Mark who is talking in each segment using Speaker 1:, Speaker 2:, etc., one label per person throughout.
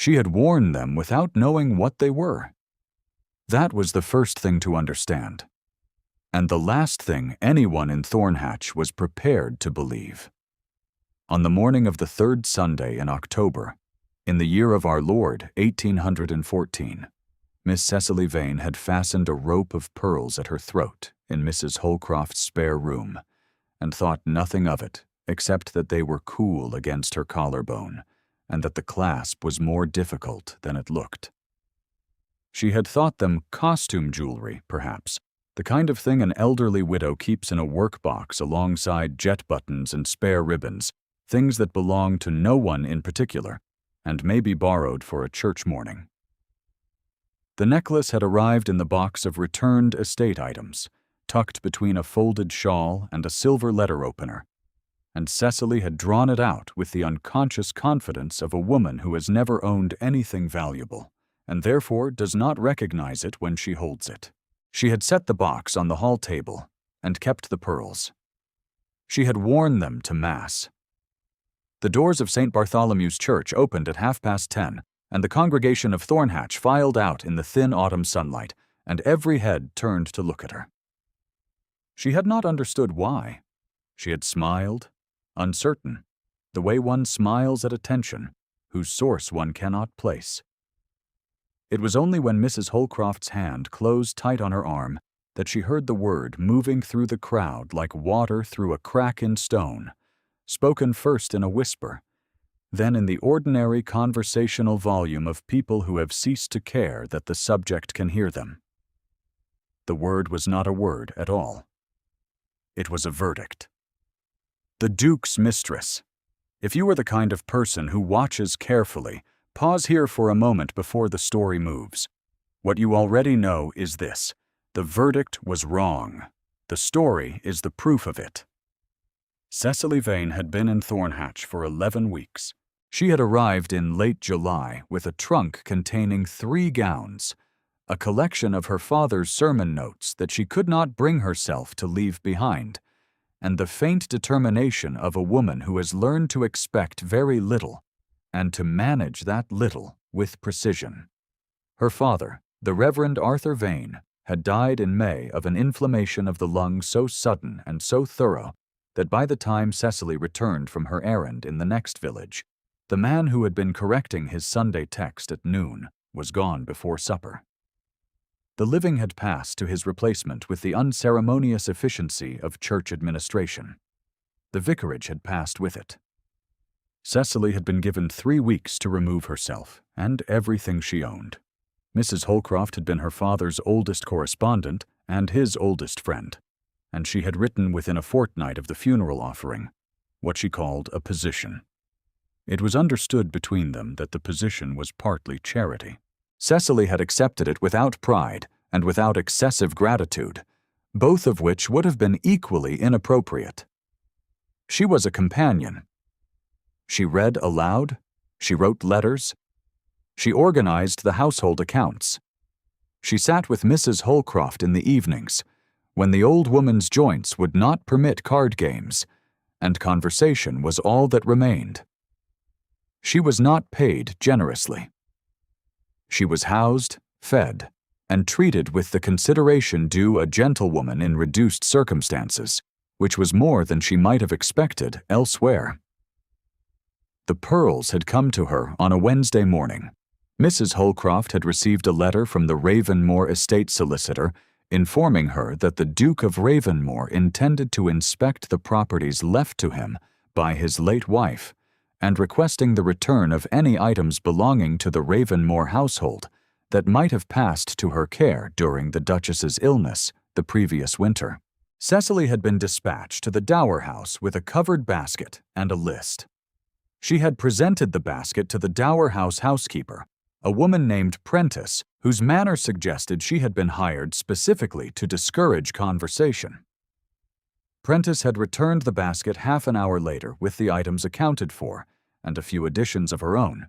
Speaker 1: She had worn them without knowing what they were. That was the first thing to understand, and the last thing anyone in Thornhatch was prepared to believe. On the morning of the third Sunday in October, in the year of our Lord, 1814, Miss Cecily Vane had fastened a rope of pearls at her throat in Mrs. Holcroft's spare room, and thought nothing of it except that they were cool against her collarbone, and that the clasp was more difficult than it looked. She had thought them costume jewelry, perhaps, the kind of thing an elderly widow keeps in a workbox alongside jet buttons and spare ribbons, things that belong to no one in particular, and may be borrowed for a church morning. The necklace had arrived in the box of returned estate items, tucked between a folded shawl and a silver letter opener, and Cecily had drawn it out with the unconscious confidence of a woman who has never owned anything valuable, and therefore does not recognize it when she holds it. She had set the box on the hall table and kept the pearls. She had worn them to Mass. The doors of St. Bartholomew's Church opened at 10:30, and the congregation of Thornhatch filed out in the thin autumn sunlight, and every head turned to look at her. She had not understood why. She had smiled, uncertain, the way one smiles at attention, whose source one cannot place. It was only when Mrs. Holcroft's hand closed tight on her arm that she heard the word moving through the crowd like water through a crack in stone, spoken first in a whisper, then in the ordinary conversational volume of people who have ceased to care that the subject can hear them. The word was not a word at all. It was a verdict. The Duke's mistress. If you are the kind of person who watches carefully, pause here for a moment before the story moves. What you already know is this: the verdict was wrong. The story is the proof of it. Cecily Vane had been in Thornhatch for 11 weeks. She had arrived in late July with a trunk containing 3 gowns, a collection of her father's sermon notes that she could not bring herself to leave behind, and the faint determination of a woman who has learned to expect very little and to manage that little with precision. Her father, the Reverend Arthur Vane, had died in May of an inflammation of the lungs so sudden and so thorough that by the time Cecily returned from her errand in the next village, the man who had been correcting his Sunday text at noon was gone before supper. The living had passed to his replacement with the unceremonious efficiency of church administration. The vicarage had passed with it. Cecily had been given 3 weeks to remove herself and everything she owned. Mrs. Holcroft had been her father's oldest correspondent and his oldest friend, and she had written within a fortnight of the funeral offering what she called a position. It was understood between them that the position was partly charity. Cecily had accepted it without pride and without excessive gratitude, both of which would have been equally inappropriate. She was a companion. She read aloud, she wrote letters, she organized the household accounts. She sat with Mrs. Holcroft in the evenings, when the old woman's joints would not permit card games, and conversation was all that remained. She was not paid generously. She was housed, fed, and treated with the consideration due a gentlewoman in reduced circumstances, which was more than she might have expected elsewhere. The pearls had come to her on a Wednesday morning. Mrs. Holcroft had received a letter from the Ravenmore estate solicitor informing her that the Duke of Ravenmore intended to inspect the properties left to him by his late wife, and requesting the return of any items belonging to the Ravenmore household that might have passed to her care during the Duchess's illness the previous winter. Cecily had been dispatched to the Dower House with a covered basket and a list. She had presented the basket to the Dower House housekeeper, a woman named Prentice, whose manner suggested she had been hired specifically to discourage conversation. Prentice had returned the basket half an hour later with the items accounted for, and a few additions of her own: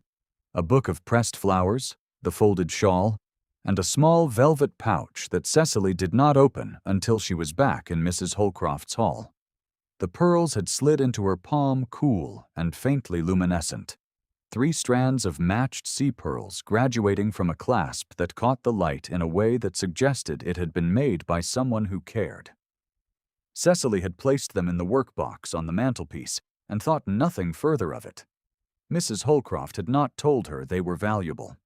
Speaker 1: a book of pressed flowers, the folded shawl, and a small velvet pouch that Cecily did not open until she was back in Mrs. Holcroft's hall. The pearls had slid into her palm cool and faintly luminescent. 3 strands of matched sea pearls graduating from a clasp that caught the light in a way that suggested it had been made by someone who cared. Cecily had placed them in the workbox on the mantelpiece and thought nothing further of it. Mrs. Holcroft had not told her they were valuable.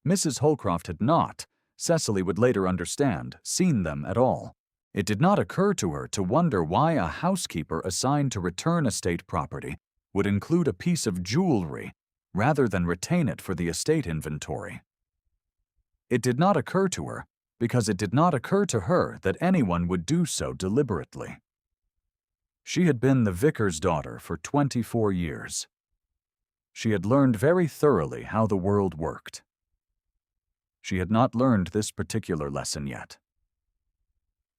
Speaker 1: Mrs. Holcroft had not, Cecily would later understand, seen them at all. It did not occur to her to wonder why a housekeeper assigned to return estate property would include a piece of jewelry rather than retain it for the estate inventory. It did not occur to her because it did not occur to her that anyone would do so deliberately. She had been the vicar's daughter for 24 years. She had learned very thoroughly how the world worked. She had not learned this particular lesson yet.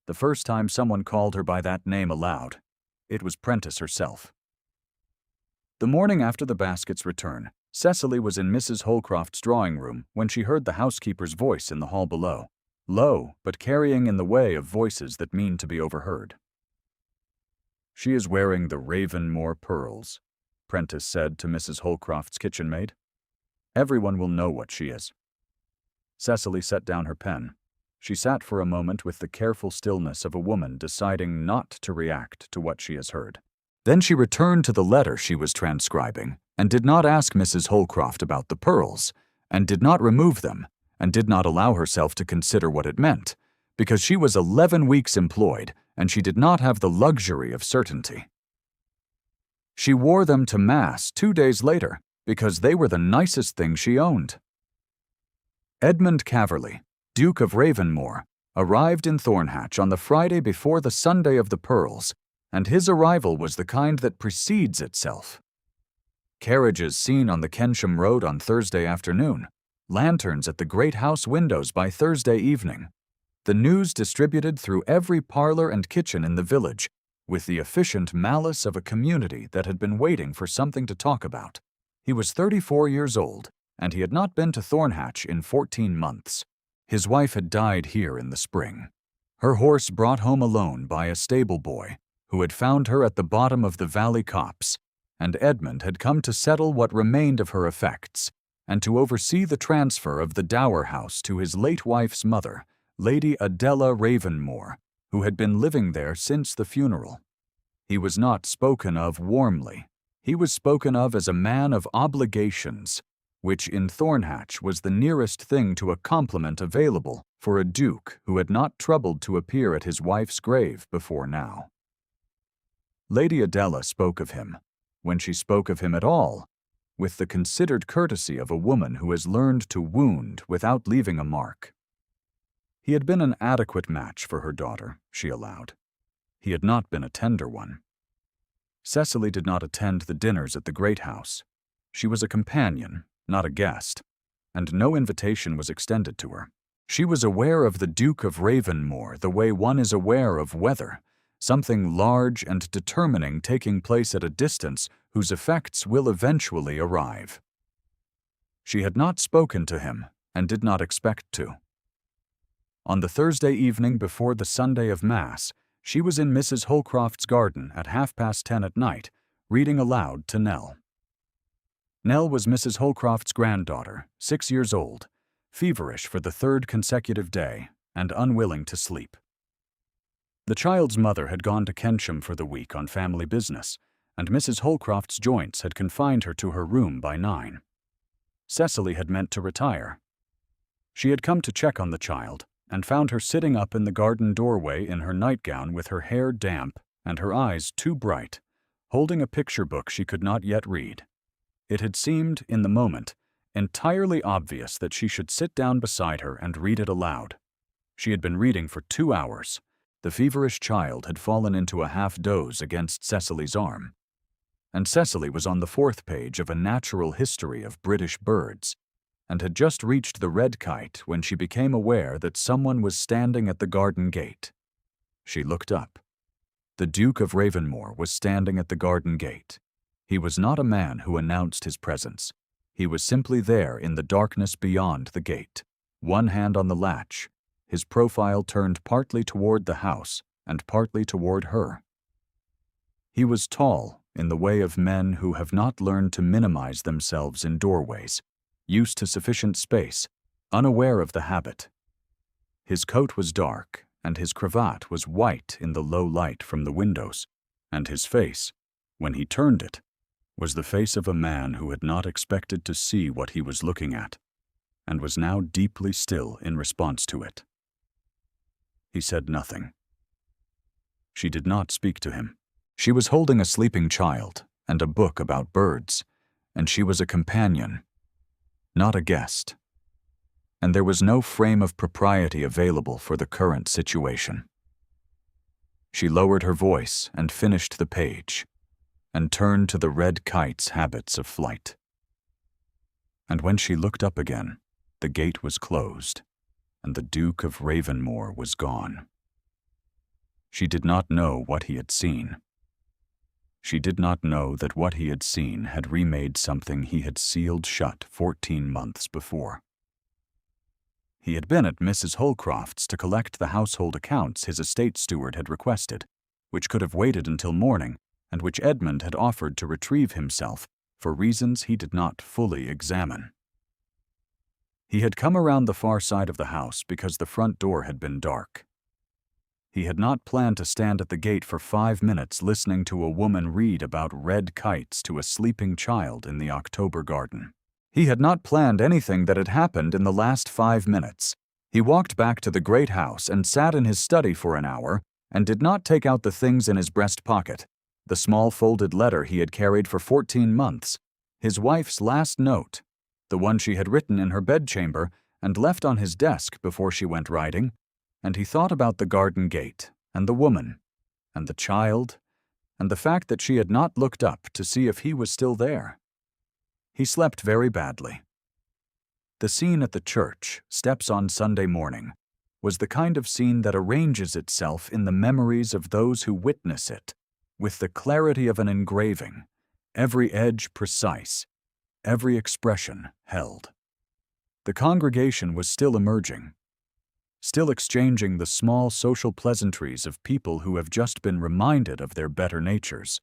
Speaker 1: The first time someone called her by that name aloud, it was Prentice herself. The morning after the basket's return, Cecily was in Mrs. Holcroft's drawing room when she heard the housekeeper's voice in the hall below, low but carrying in the way of voices that mean to be overheard. "She is wearing the Ravenmore pearls," Prentice said to Mrs. Holcroft's kitchen maid. "Everyone will know what she is." Cecily set down her pen. She sat for a moment with the careful stillness of a woman deciding not to react to what she has heard. Then she returned to the letter she was transcribing and did not ask Mrs. Holcroft about the pearls, and did not remove them, and did not allow herself to consider what it meant, because she was 11 weeks employed and she did not have the luxury of certainty. She wore them to Mass 2 days later because they were the nicest thing she owned. Edmund Caverley, Duke of Ravenmore, arrived in Thornhatch on the Friday before the Sunday of the Pearls, and his arrival was the kind that precedes itself. Carriages seen on the Kensham Road on Thursday afternoon, lanterns at the great house windows by Thursday evening, the news distributed through every parlor and kitchen in the village, with the efficient malice of a community that had been waiting for something to talk about. He was 34 years old, and he had not been to Thornhatch in 14 months. His wife had died here in the spring. Her horse brought home alone by a stable boy, who had found her at the bottom of the valley copse, and Edmund had come to settle what remained of her effects, and to oversee the transfer of the dower house to his late wife's mother, Lady Adela Ravenmore, who had been living there since the funeral. He was not spoken of warmly. He was spoken of as a man of obligations, which in Thornhatch was the nearest thing to a compliment available for a duke who had not troubled to appear at his wife's grave before now. Lady Adela spoke of him, when she spoke of him at all, with the considered courtesy of a woman who has learned to wound without leaving a mark. He had been an adequate match for her daughter, she allowed. He had not been a tender one. Cecily did not attend the dinners at the great house. She was a companion, not a guest, and no invitation was extended to her. She was aware of the Duke of Ravenmore the way one is aware of weather, something large and determining taking place at a distance whose effects will eventually arrive. She had not spoken to him and did not expect to. On the Thursday evening before the Sunday of Mass, she was in Mrs. Holcroft's garden at 10:30 at night, reading aloud to Nell. Nell was Mrs. Holcroft's granddaughter, 6 years old, feverish for the 3rd consecutive day, and unwilling to sleep. The child's mother had gone to Kensham for the week on family business, and Mrs. Holcroft's joints had confined her to her room by 9. Cecily had meant to retire. She had come to check on the child, and found her sitting up in the garden doorway in her nightgown with her hair damp and her eyes too bright, holding a picture book she could not yet read. It had seemed, in the moment, entirely obvious that she should sit down beside her and read it aloud. She had been reading for 2 hours. The feverish child had fallen into a half-doze against Cecily's arm, and Cecily was on the 4th page of a natural history of British birds, and had just reached the red kite when she became aware that someone was standing at the garden gate. She looked up. The Duke of Ravenmore was standing at the garden gate. He was not a man who announced his presence. He was simply there in the darkness beyond the gate, one hand on the latch, his profile turned partly toward the house and partly toward her. He was tall, in the way of men who have not learned to minimize themselves in doorways, used to sufficient space, unaware of the habit. His coat was dark, and his cravat was white in the low light from the windows, and his face, when he turned it, was the face of a man who had not expected to see what he was looking at, and was now deeply still in response to it. He said nothing. She did not speak to him. She was holding a sleeping child and a book about birds, and she was a companion, not a guest. And there was no frame of propriety available for the current situation. She lowered her voice and finished the page, and turned to the red kite's habits of flight. And when she looked up again, the gate was closed, and the Duke of Ravenmore was gone. She did not know what he had seen. She did not know that what he had seen had remade something he had sealed shut 14 months before. He had been at Mrs. Holcroft's to collect the household accounts his estate steward had requested, which could have waited until morning, and which Edmund had offered to retrieve himself for reasons he did not fully examine. He had come around the far side of the house because the front door had been dark. He had not planned to stand at the gate for 5 minutes listening to a woman read about red kites to a sleeping child in the October garden. He had not planned anything that had happened in the last 5 minutes. He walked back to the great house and sat in his study for an hour and did not take out the things in his breast pocket, the small folded letter he had carried for 14 months, his wife's last note, the one she had written in her bedchamber and left on his desk before she went riding, and he thought about the garden gate, and the woman, and the child, and the fact that she had not looked up to see if he was still there. He slept very badly. The scene at the church, steps on Sunday morning, was the kind of scene that arranges itself in the memories of those who witness it, with the clarity of an engraving, every edge precise, every expression held. The congregation was still emerging, still exchanging the small social pleasantries of people who have just been reminded of their better natures,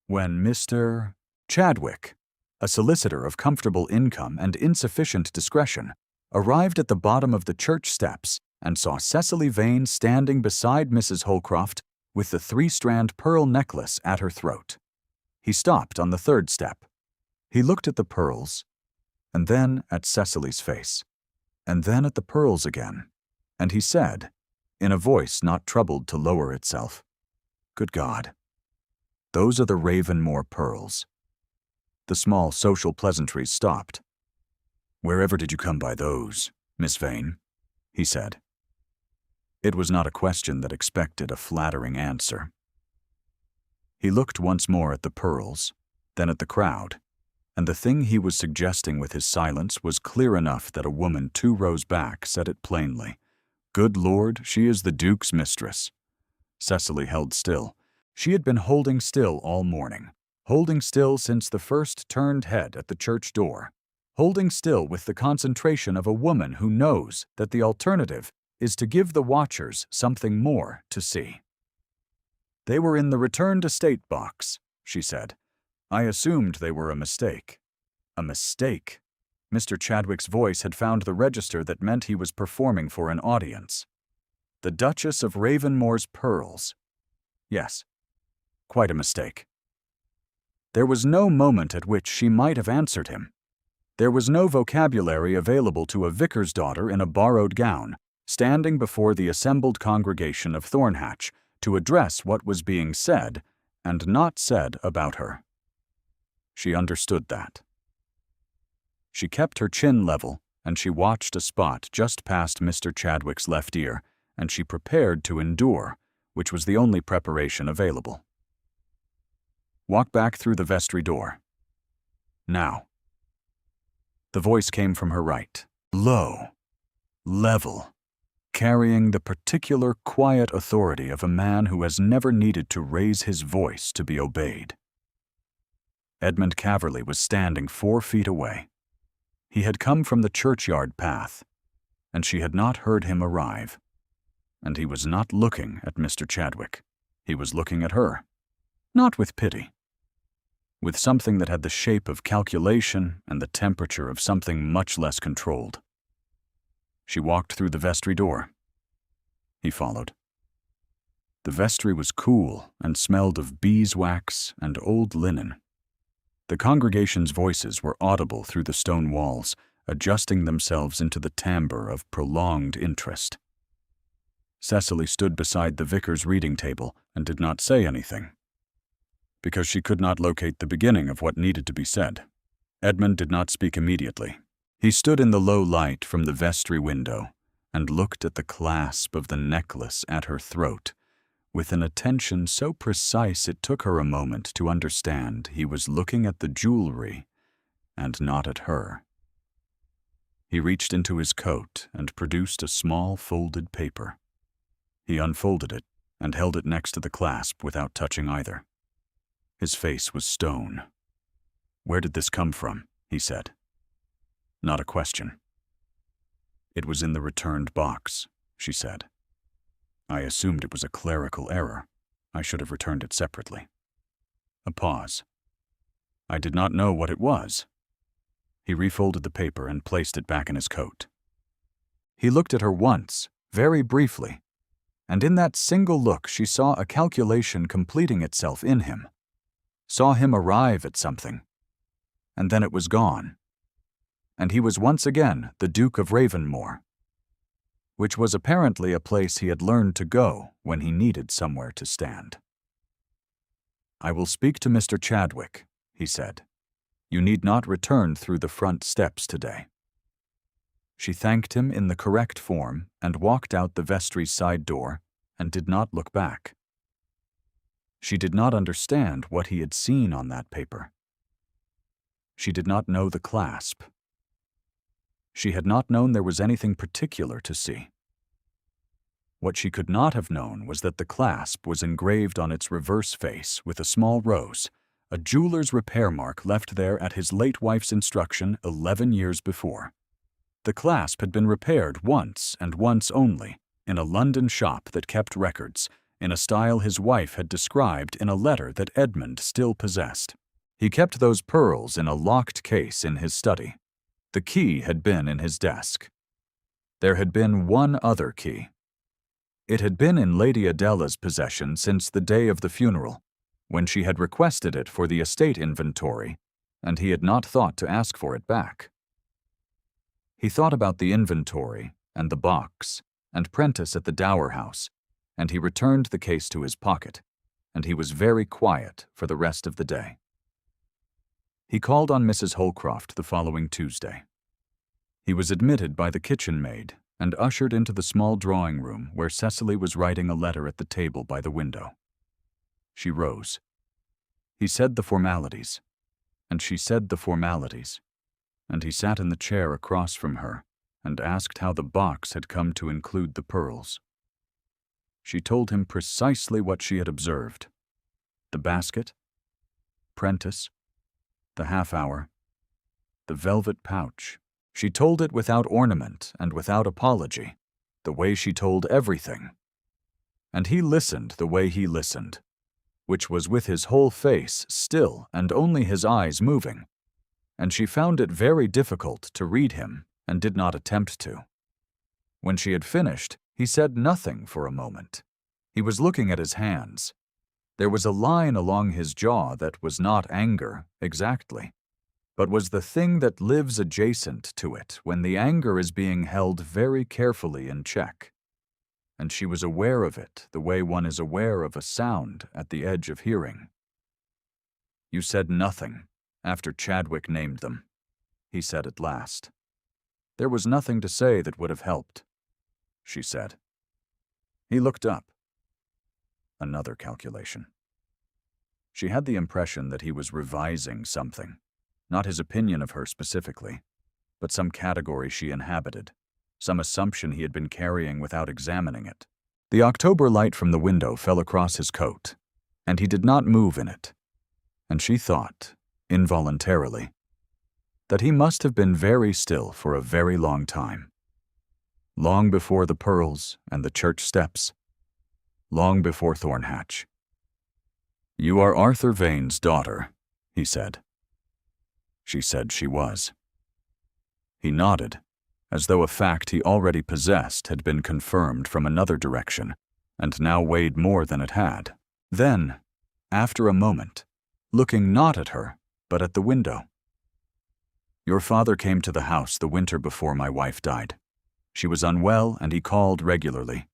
Speaker 1: when Mr. Chadwick, a solicitor of comfortable income and insufficient discretion, arrived at the bottom of the church steps and saw Cecily Vane standing beside Mrs. Holcroft with the 3-strand pearl necklace at her throat. He stopped on the 3rd step. He looked at the pearls, and then at Cecily's face, and then at the pearls again, and he said, in a voice not troubled to lower itself, "Good God, those are the Ravenmore pearls." The small social pleasantries stopped. "Wherever did you come by those, Miss Vane?" he said. It was not a question that expected a flattering answer. He looked once more at the pearls, then at the crowd, and the thing he was suggesting with his silence was clear enough that a woman 2 rows back said it plainly. Good Lord, she is the Duke's mistress. Cecily held still. She had been holding still all morning, holding still since the first turned head at the church door, holding still with the concentration of a woman who knows that the alternative is to give the watchers something more to see. "They were in the returned estate box," she said. "I assumed they were a mistake." A mistake? Mr. Chadwick's voice had found the register that meant he was performing for an audience. The Duchess of Ravenmore's pearls. Yes, quite a mistake. There was no moment at which she might have answered him. There was no vocabulary available to a vicar's daughter in a borrowed gown, standing before the assembled congregation of Thornhatch to address what was being said and not said about her. She understood that. She kept her chin level, and she watched a spot just past Mr. Chadwick's left ear, and she prepared to endure, which was the only preparation available. "Walk back through the vestry door. Now." The voice came from her right, low, level, carrying the particular quiet authority of a man who has never needed to raise his voice to be obeyed. Edmund Caverley was standing 4 feet away. He had come from the churchyard path, and she had not heard him arrive. And he was not looking at Mr. Chadwick. He was looking at her, not with pity, with something that had the shape of calculation and the temperature of something much less controlled. She walked through the vestry door. He followed. The vestry was cool and smelled of beeswax and old linen. The congregation's voices were audible through the stone walls, adjusting themselves into the timbre of prolonged interest. Cecily stood beside the vicar's reading table and did not say anything, because she could not locate the beginning of what needed to be said. Edmund did not speak immediately. He stood in the low light from the vestry window and looked at the clasp of the necklace at her throat, with an attention so precise it took her a moment to understand he was looking at the jewelry and not at her. He reached into his coat and produced a small folded paper. He unfolded it and held it next to the clasp without touching either. His face was stone. "Where did this come from?" he said. Not a question. "It was in the returned box," she said. "I assumed it was a clerical error. I should have returned it separately." A pause. "I did not know what it was." He refolded the paper and placed it back in his coat. He looked at her once, very briefly, and in that single look she saw a calculation completing itself in him, saw him arrive at something, and then it was gone, and he was once again the Duke of Ravenmore, which was apparently a place he had learned to go when he needed somewhere to stand. "I will speak to Mr. Chadwick," he said. "You need not return through the front steps today." She thanked him in the correct form and walked out the vestry's side door and did not look back. She did not understand what he had seen on that paper. She did not know the clasp. She had not known there was anything particular to see. What she could not have known was that the clasp was engraved on its reverse face with a small rose, a jeweler's repair mark left there at his late wife's instruction 11 years before. The clasp had been repaired once and once only, in a London shop that kept records, in a style his wife had described in a letter that Edmund still possessed. He kept those pearls in a locked case in his study. The key had been in his desk. There had been one other key. It had been in Lady Adela's possession since the day of the funeral, when she had requested it for the estate inventory, and he had not thought to ask for it back. He thought about the inventory, and the box, and Prentice at the Dower House, and he returned the case to his pocket, and he was very quiet for the rest of the day. He called on Mrs. Holcroft the following Tuesday. He was admitted by the kitchen maid and ushered into the small drawing room where Cecily was writing a letter at the table by the window. She rose. He said the formalities, and she said the formalities, and he sat in the chair across from her and asked how the box had come to include the pearls. She told him precisely what she had observed: the basket, Prentice, the half-hour, the velvet pouch. She told it without ornament and without apology, the way she told everything. And he listened the way he listened, which was with his whole face still and only his eyes moving, and she found it very difficult to read him and did not attempt to. When she had finished, he said nothing for a moment. He was looking at his hands. There was a line along his jaw that was not anger, exactly, but was the thing that lives adjacent to it when the anger is being held very carefully in check. And she was aware of it the way one is aware of a sound at the edge of hearing. "You said nothing after Chadwick named them," he said at last. "There was nothing to say that would have helped," she said. He looked up. Another calculation. She had the impression that he was revising something, not his opinion of her specifically, but some category she inhabited, some assumption he had been carrying without examining it. The October light from the window fell across his coat, and he did not move in it, and she thought, involuntarily, that he must have been very still for a very long time. Long before the pearls and the church steps, long before Thornhatch. "You are Arthur Vane's daughter," he said. She said she was. He nodded, as though a fact he already possessed had been confirmed from another direction, and now weighed more than it had. Then, after a moment, looking not at her, but at the window. Your father came to the house the winter before my wife died. She was unwell, and he called regularly.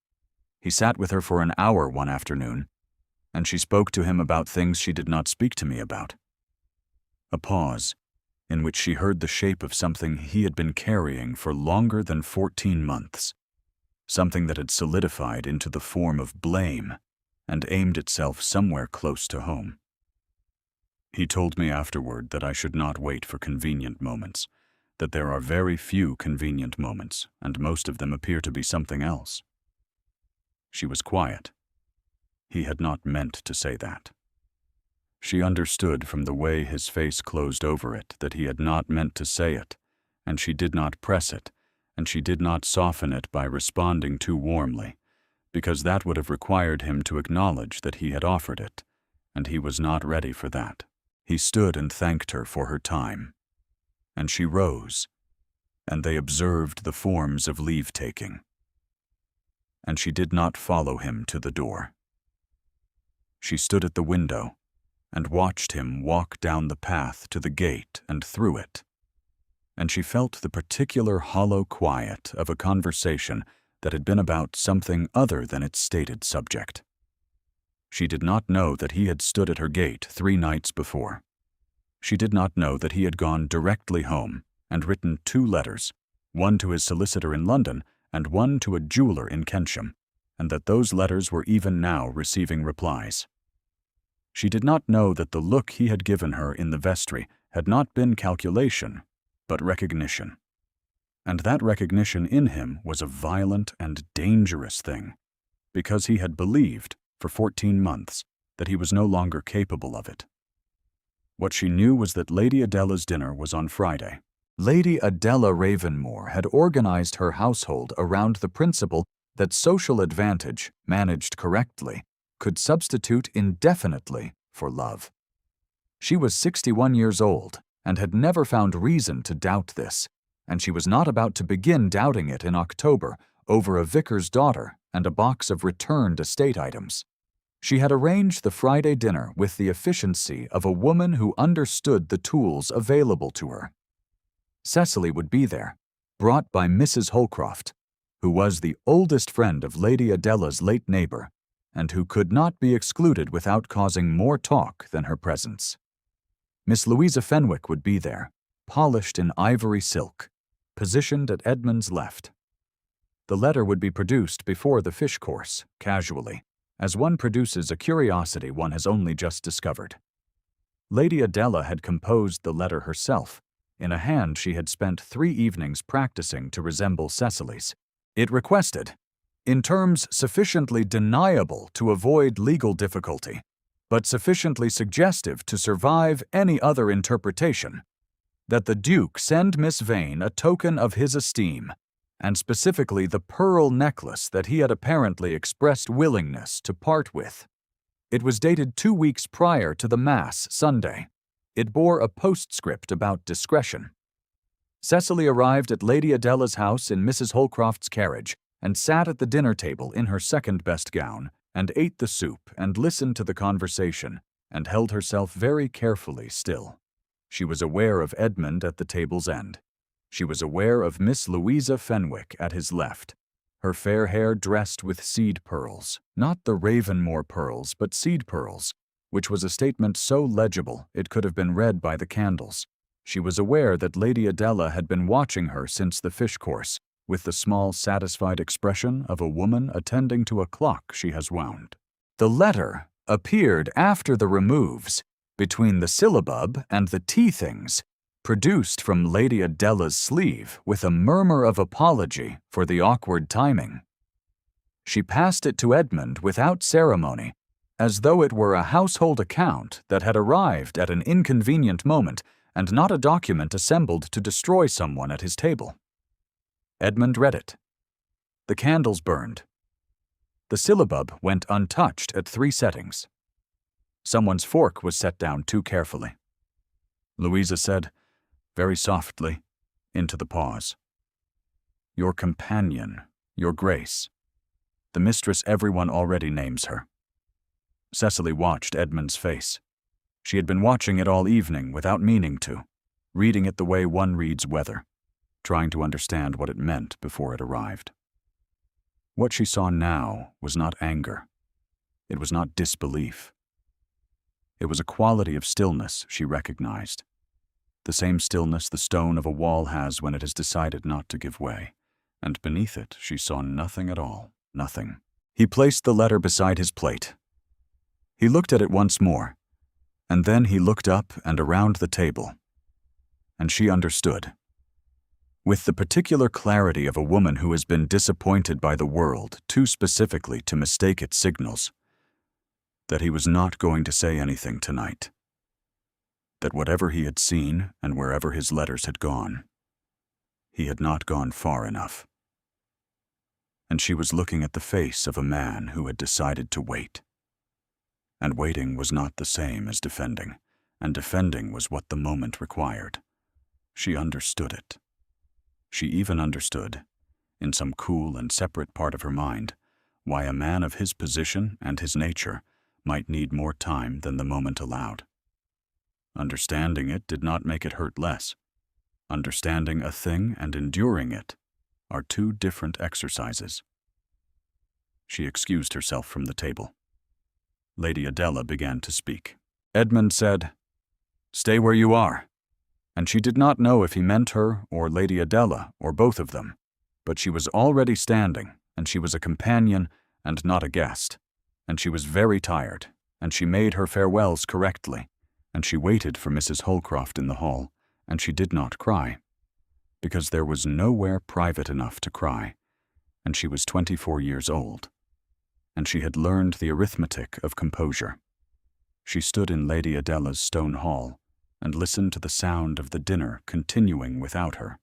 Speaker 1: He sat with her for an hour one afternoon, and she spoke to him about things she did not speak to me about. A pause, in which she heard the shape of something he had been carrying for longer than 14 months, something that had solidified into the form of blame and aimed itself somewhere close to home. He told me afterward that I should not wait for convenient moments, that there are very few convenient moments, and most of them appear to be something else. She was quiet. He had not meant to say that. She understood from the way his face closed over it that he had not meant to say it, and she did not press it, and she did not soften it by responding too warmly, because that would have required him to acknowledge that he had offered it, and he was not ready for that. He stood and thanked her for her time, and she rose, and they observed the forms of leave-taking. And she did not follow him to the door. She stood at the window and watched him walk down the path to the gate and through it, and she felt the particular hollow quiet of a conversation that had been about something other than its stated subject. She did not know that he had stood at her gate 3 nights before. She did not know that he had gone directly home and written 2 letters, one to his solicitor in London and one to a jeweler in Kensham, and that those letters were even now receiving replies. She did not know that the look he had given her in the vestry had not been calculation, but recognition. And that recognition in him was a violent and dangerous thing, because he had believed, for 14 months, that he was no longer capable of it. What she knew was that Lady Adela's dinner was on Friday. Lady Adela Ravenmore had organized her household around the principle that social advantage, managed correctly, could substitute indefinitely for love. She was 61 years old and had never found reason to doubt this, and she was not about to begin doubting it in October over a vicar's daughter and a box of returned estate items. She had arranged the Friday dinner with the efficiency of a woman who understood the tools available to her. Cecily would be there, brought by Mrs. Holcroft, who was the oldest friend of Lady Adela's late neighbor, and who could not be excluded without causing more talk than her presence. Miss Louisa Fenwick would be there, polished in ivory silk, positioned at Edmund's left. The letter would be produced before the fish course, casually, as one produces a curiosity one has only just discovered. Lady Adela had composed the letter herself, in a hand she had spent 3 evenings practicing to resemble Cecily's. It requested, in terms sufficiently deniable to avoid legal difficulty, but sufficiently suggestive to survive any other interpretation, that the Duke send Miss Vane a token of his esteem, and specifically the pearl necklace that he had apparently expressed willingness to part with. It was dated 2 weeks prior to the Mass Sunday. It bore a postscript about discretion. Cecily arrived at Lady Adela's house in Mrs. Holcroft's carriage and sat at the dinner table in her second-best gown, and ate the soup and listened to the conversation, and held herself very carefully still. She was aware of Edmund at the table's end. She was aware of Miss Louisa Fenwick at his left, her fair hair dressed with seed pearls, not the Ravenmore pearls, but seed pearls, which was a statement so legible it could have been read by the candles. She was aware that Lady Adela had been watching her since the fish course, with the small, satisfied expression of a woman attending to a clock she has wound. The letter appeared after the removes, between the syllabub and the tea things, produced from Lady Adela's sleeve with a murmur of apology for the awkward timing. She passed it to Edmund without ceremony, as though it were a household account that had arrived at an inconvenient moment and not a document assembled to destroy someone at his table. Edmund read it. The candles burned. The syllabub went untouched at 3 settings. Someone's fork was set down too carefully. Louisa said, very softly, into the pause. Your companion, your Grace. The mistress everyone already names her. Cecily watched Edmund's face. She had been watching it all evening without meaning to, reading it the way one reads weather, trying to understand what it meant before it arrived. What she saw now was not anger. It was not disbelief. It was a quality of stillness she recognized. The same stillness the stone of a wall has when it has decided not to give way, and beneath it she saw nothing at all, nothing. He placed the letter beside his plate. He looked at it once more, and then he looked up and around the table, and she understood. With the particular clarity of a woman who has been disappointed by the world too specifically to mistake its signals, that he was not going to say anything tonight. That whatever he had seen and wherever his letters had gone, he had not gone far enough. And she was looking at the face of a man who had decided to wait. And waiting was not the same as defending, and defending was what the moment required. She understood it. She even understood, in some cool and separate part of her mind, why a man of his position and his nature might need more time than the moment allowed. Understanding it did not make it hurt less. Understanding a thing and enduring it are two different exercises. She excused herself from the table. Lady Adela began to speak. Edmund said, "Stay where you are." And she did not know if he meant her or Lady Adela or both of them, but she was already standing, and she was a companion and not a guest, and she was very tired, and she made her farewells correctly, and she waited for Mrs. Holcroft in the hall, and she did not cry, because there was nowhere private enough to cry, and she was 24 years old, and she had learned the arithmetic of composure. She stood in Lady Adela's stone hall, and listened to the sound of the dinner continuing without her,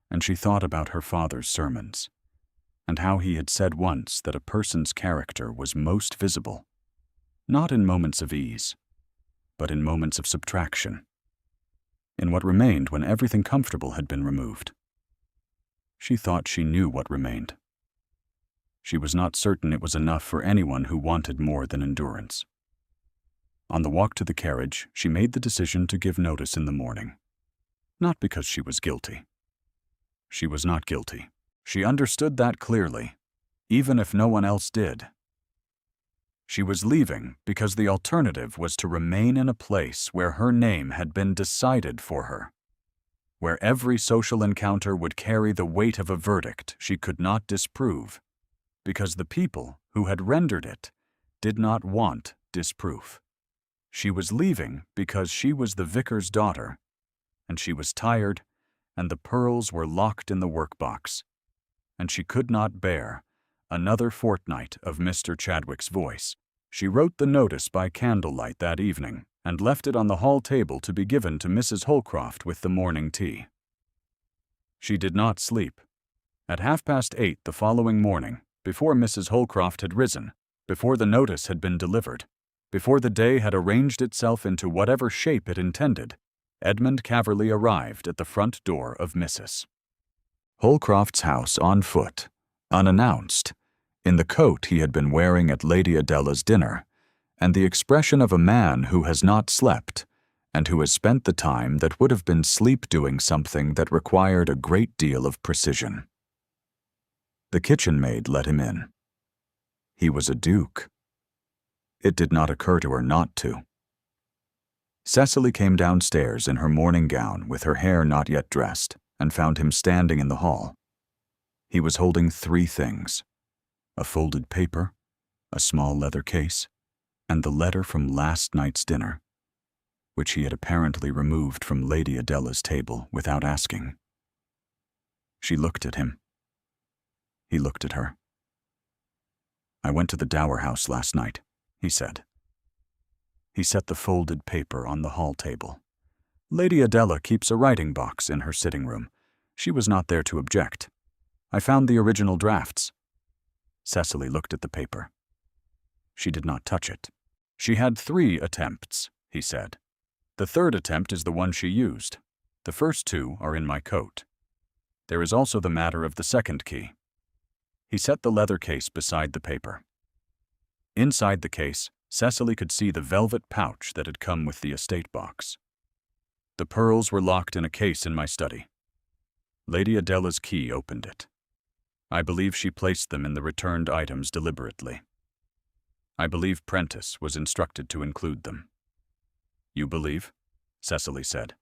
Speaker 1: and she thought about her father's sermons, and how he had said once that a person's character was most visible, not in moments of ease, but in moments of subtraction, in what remained when everything comfortable had been removed. She thought she knew what remained. She was not certain it was enough for anyone who wanted more than endurance. On the walk to the carriage, she made the decision to give notice in the morning. Not because she was guilty. She was not guilty. She understood that clearly, even if no one else did. She was leaving because the alternative was to remain in a place where her name had been decided for her, where every social encounter would carry the weight of a verdict she could not disprove, because the people who had rendered it did not want disproof. She was leaving because she was the vicar's daughter, and she was tired, and the pearls were locked in the workbox, and she could not bear another fortnight of Mr. Chadwick's voice. She wrote the notice by candlelight that evening, and left it on the hall table to be given to Mrs. Holcroft with the morning tea. She did not sleep. At 8:30 the following morning, before Mrs. Holcroft had risen, before the notice had been delivered, before the day had arranged itself into whatever shape it intended, Edmund Caverley arrived at the front door of Mrs. Holcroft's house on foot, unannounced, in the coat he had been wearing at Lady Adela's dinner, and the expression of a man who has not slept, and who has spent the time that would have been sleep doing something that required a great deal of precision. The kitchen maid let him in. He was a duke. It did not occur to her not to. Cecily came downstairs in her morning gown with her hair not yet dressed, and found him standing in the hall. He was holding 3 things: a folded paper, a small leather case, and the letter from last night's dinner, which he had apparently removed from Lady Adela's table without asking. She looked at him. He looked at her. "I went to the Dower House last night," he said. He set the folded paper on the hall table. Lady Adela keeps a writing box in her sitting room. She was not there to object. I found the original drafts. Cecily looked at the paper. She did not touch it. She had 3 attempts, he said. The third attempt is the one she used. The first two are in my coat. There is also the matter of the second key." He set the leather case beside the paper. Inside the case, Cecily could see the velvet pouch that had come with the estate box. The pearls were locked in a case in my study. Lady Adela's key opened it. I believe she placed them in the returned items deliberately. I believe Prentice was instructed to include them. "You believe?" Cecily said.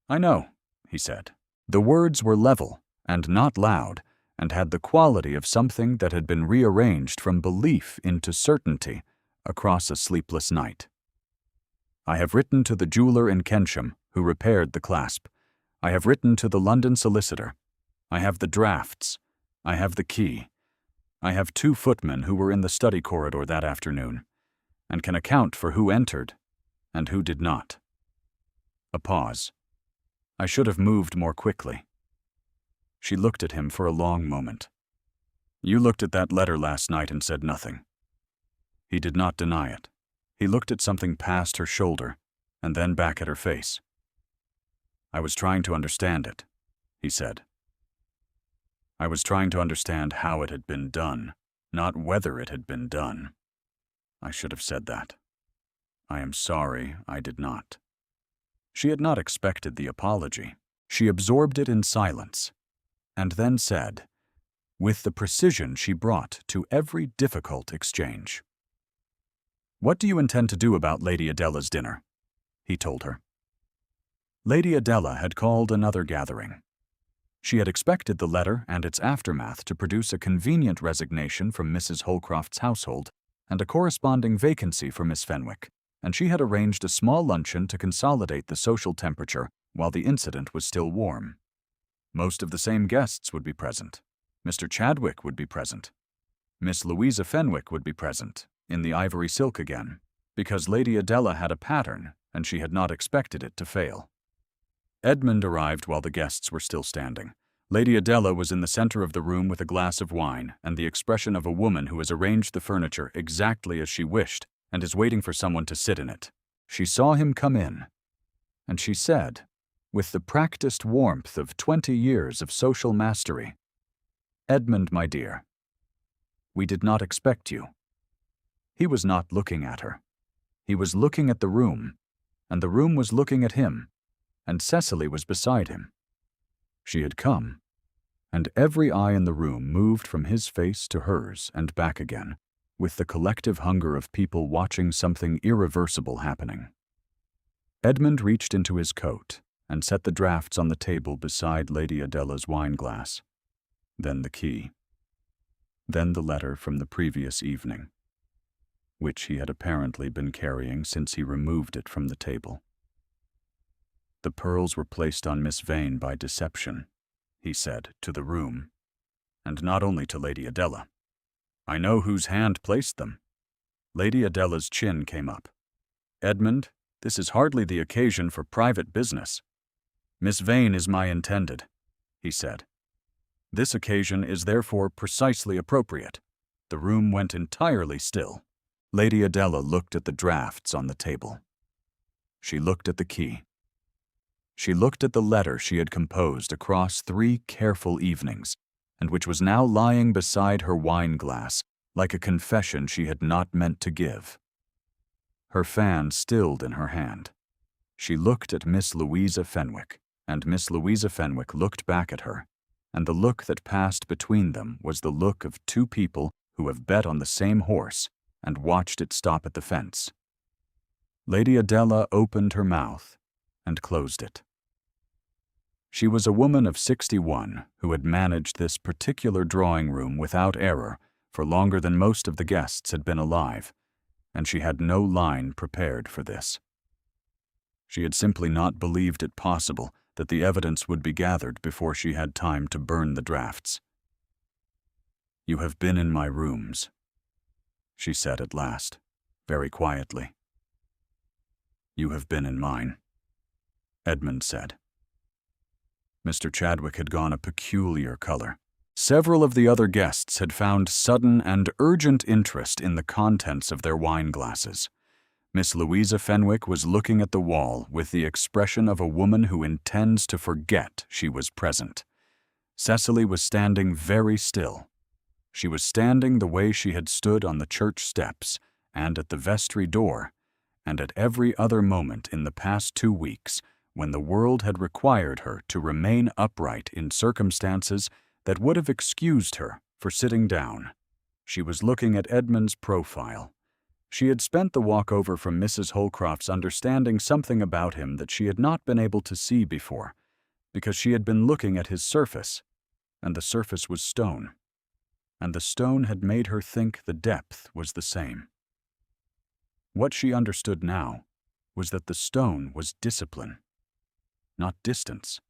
Speaker 1: "I know," he said. The words were level and not loud, and had the quality of something that had been rearranged from belief into certainty across a sleepless night. "I have written to the jeweler in Kensham who repaired the clasp. I have written to the London solicitor. I have the drafts. I have the key. I have 2 footmen who were in the study corridor that afternoon, and can account for who entered and who did not." A pause. I should have moved more quickly. She looked at him for a long moment. "You looked at that letter last night and said nothing." He did not deny it. He looked at something past her shoulder and then back at her face. "I was trying to understand it," he said. "I was trying to understand how it had been done, not whether it had been done. I should have said that. I am sorry I did not." She had not expected the apology. She absorbed it in silence, and then said, with the precision she brought to every difficult exchange, "What do you intend to do about Lady Adela's dinner?" he told her. Lady Adela had called another gathering. She had expected the letter and its aftermath to produce a convenient resignation from Mrs. Holcroft's household and a corresponding vacancy for Miss Fenwick, and she had arranged a small luncheon to consolidate the social temperature while the incident was still warm. Most of the same guests would be present. Mr. Chadwick would be present. Miss Louisa Fenwick would be present, in the ivory silk again, because Lady Adela had a pattern and she had not expected it to fail. Edmund arrived while the guests were still standing. Lady Adela was in the center of the room with a glass of wine and the expression of a woman who has arranged the furniture exactly as she wished and is waiting for someone to sit in it. She saw him come in, and she said, with the practiced warmth of 20 years of social mastery, "Edmund, my dear, we did not expect you." He was not looking at her. He was looking at the room, and the room was looking at him, and Cecily was beside him. She had come, and every eye in the room moved from his face to hers and back again, with the collective hunger of people watching something irreversible happening. Edmund reached into his coat and set the drafts on the table beside Lady Adela's wine-glass. Then the key. Then the letter from the previous evening, which he had apparently been carrying since he removed it from the table. "The pearls were placed on Miss Vane by deception," he said, to the room, "and not only to Lady Adela. I know whose hand placed them." Lady Adela's chin came up. "Edmund, this is hardly the occasion for private business. Miss Vane is my intended," he said. "This occasion is therefore precisely appropriate." The room went entirely still. Lady Adela looked at the drafts on the table. She looked at the key. She looked at the letter she had composed across 3 careful evenings, and which was now lying beside her wine-glass, like a confession she had not meant to give. Her fan stilled in her hand. She looked at Miss Louisa Fenwick, and Miss Louisa Fenwick looked back at her, and the look that passed between them was the look of 2 people who have bet on the same horse and watched it stop at the fence. Lady Adela opened her mouth and closed it. She was a woman of 61 who had managed this particular drawing room without error for longer than most of the guests had been alive, and she had no line prepared for this. She had simply not believed it possible that the evidence would be gathered before she had time to burn the drafts. "You have been in my rooms," she said at last, very quietly. "You have been in mine," Edmund said. Mr. Chadwick had gone a peculiar color. Several of the other guests had found sudden and urgent interest in the contents of their wine glasses. Miss Louisa Fenwick was looking at the wall with the expression of a woman who intends to forget she was present. Cecily was standing very still. She was standing the way she had stood on the church steps and at the vestry door, and at every other moment in the past 2 weeks when the world had required her to remain upright in circumstances that would have excused her for sitting down. She was looking at Edmund's profile. She had spent the walk over from Mrs. Holcroft's understanding something about him that she had not been able to see before, because she had been looking at his surface, and the surface was stone, and the stone had made her think the depth was the same. What she understood now was that the stone was discipline, not distance,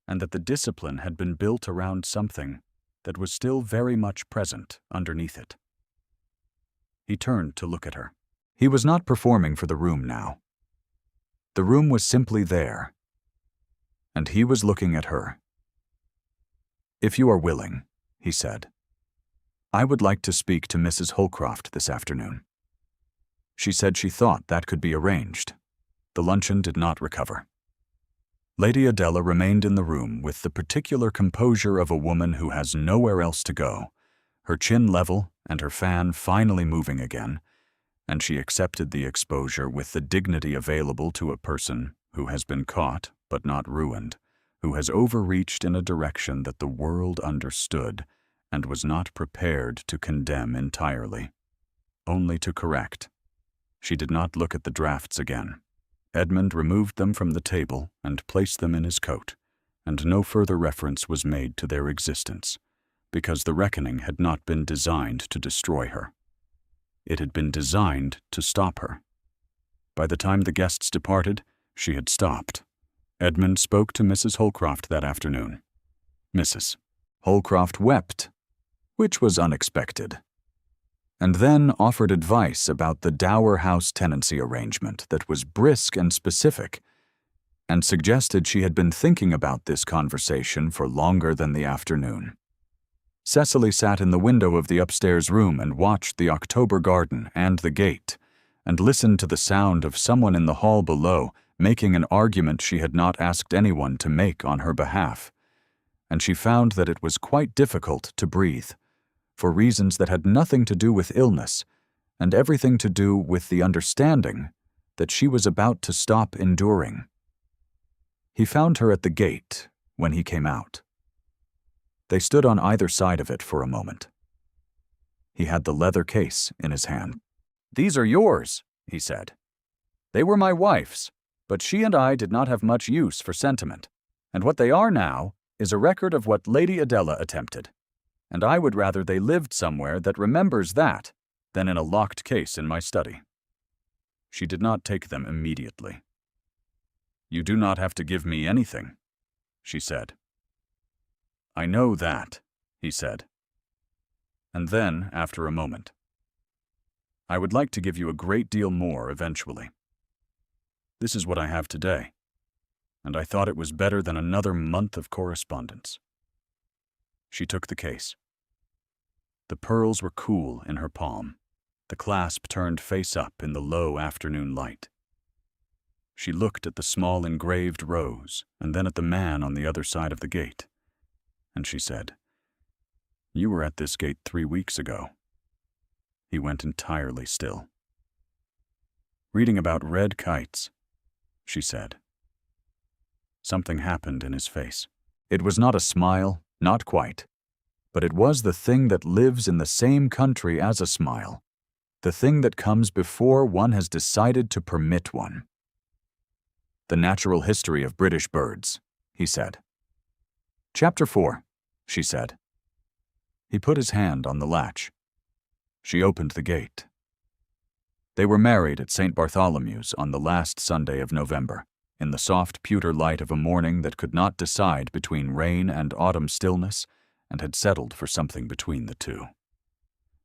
Speaker 1: and that the discipline had been built around something that was still very much present underneath it. He turned to look at her. He was not performing for the room now. The room was simply there, and he was looking at her. "If you are willing," he said, "I would like to speak to Mrs. Holcroft this afternoon." She said she thought that could be arranged. The luncheon did not recover. Lady Adela remained in the room with the particular composure of a woman who has nowhere else to go, her chin level and her fan finally moving again, and she accepted the exposure with the dignity available to a person who has been caught but not ruined, who has overreached in a direction that the world understood and was not prepared to condemn entirely, only to correct. She did not look at the drafts again. Edmund removed them from the table and placed them in his coat, and no further reference was made to their existence, because the reckoning had not been designed to destroy her. It had been designed to stop her. By the time the guests departed, she had stopped. Edmund spoke to Mrs. Holcroft that afternoon. Mrs. Holcroft wept, which was unexpected, and then offered advice about the Dower House tenancy arrangement that was brisk and specific, and suggested she had been thinking about this conversation for longer than the afternoon. Cecily sat in the window of the upstairs room and watched the October garden and the gate, and listened to the sound of someone in the hall below making an argument she had not asked anyone to make on her behalf, and she found that it was quite difficult to breathe, for reasons that had nothing to do with illness, and everything to do with the understanding that she was about to stop enduring. He found her at the gate when he came out. They stood on either side of it for a moment. He had the leather case in his hand. "These are yours," he said. "They were my wife's, but she and I did not have much use for sentiment, and what they are now is a record of what Lady Adela attempted. And I would rather they lived somewhere that remembers that than in a locked case in my study." She did not take them immediately. "You do not have to give me anything," she said. "I know that," he said. And then, after a moment, "I would like to give you a great deal more eventually. This is what I have today, and I thought it was better than another month of correspondence." She took the case. The pearls were cool in her palm, the clasp turned face up in the low afternoon light. She looked at the small engraved rose and then at the man on the other side of the gate, and she said, "You were at this gate 3 weeks ago." He went entirely still. "Reading about red kites," she said. Something happened in his face. It was not a smile, not quite, but it was the thing that lives in the same country as a smile, the thing that comes before one has decided to permit one. "The Natural History of British Birds," he said. "Chapter 4, she said. He put his hand on the latch. She opened the gate. They were married at St. Bartholomew's on the last Sunday of November, in the soft pewter light of a morning that could not decide between rain and autumn stillness, and had settled for something between the two.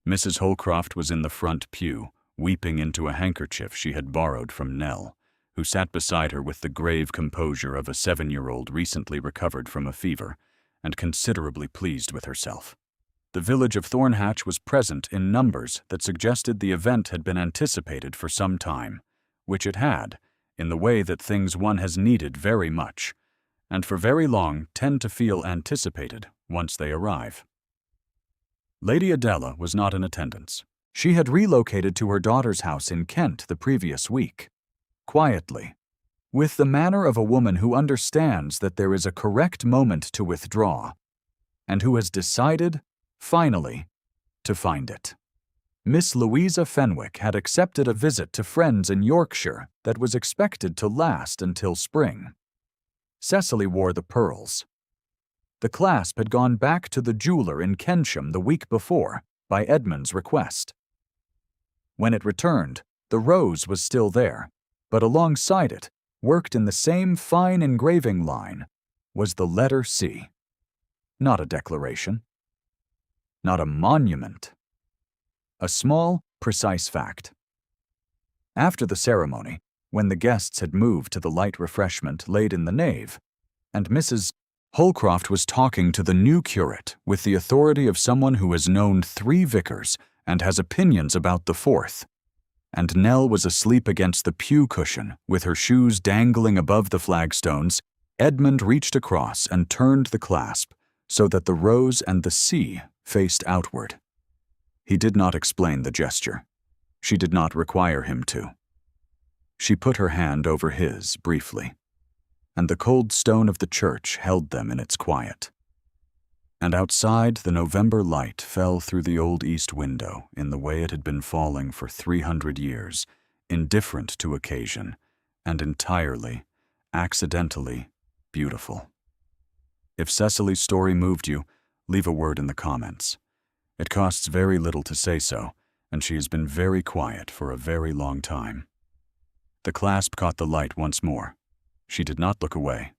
Speaker 1: Mrs. Holcroft was in the front pew, weeping into a handkerchief she had borrowed from Nell, who sat beside her with the grave composure of a 7-year-old recently recovered from a fever, and considerably pleased with herself. The village of Thornhatch was present in numbers that suggested the event had been anticipated for some time, which it had, in the way that things one has needed very much, and for very long tend to feel anticipated once they arrive. Lady Adela was not in attendance. She had relocated to her daughter's house in Kent the previous week, quietly, with the manner of a woman who understands that there is a correct moment to withdraw, and who has decided, finally, to find it. Miss Louisa Fenwick had accepted a visit to friends in Yorkshire that was expected to last until spring. Cecily wore the pearls. The clasp had gone back to the jeweler in Kensham the week before, by Edmund's request. When it returned, the rose was still there, but alongside it, worked in the same fine engraving line, was the letter C. Not a declaration. Not a monument. A small, precise fact. After the ceremony, when the guests had moved to the light refreshment laid in the nave, and Mrs. Holcroft was talking to the new curate with the authority of someone who has known 3 vicars and has opinions about the 4th, and Nell was asleep against the pew cushion with her shoes dangling above the flagstones, Edmund reached across and turned the clasp so that the rose and the C faced outward. He did not explain the gesture. She did not require him to. She put her hand over his briefly, and the cold stone of the church held them in its quiet. And outside, the November light fell through the old east window in the way it had been falling for 300 years, indifferent to occasion, and entirely, accidentally beautiful. If Cecily's story moved you, leave a word in the comments. It costs very little to say so, and she has been very quiet for a very long time. The clasp caught the light once more. She did not look away.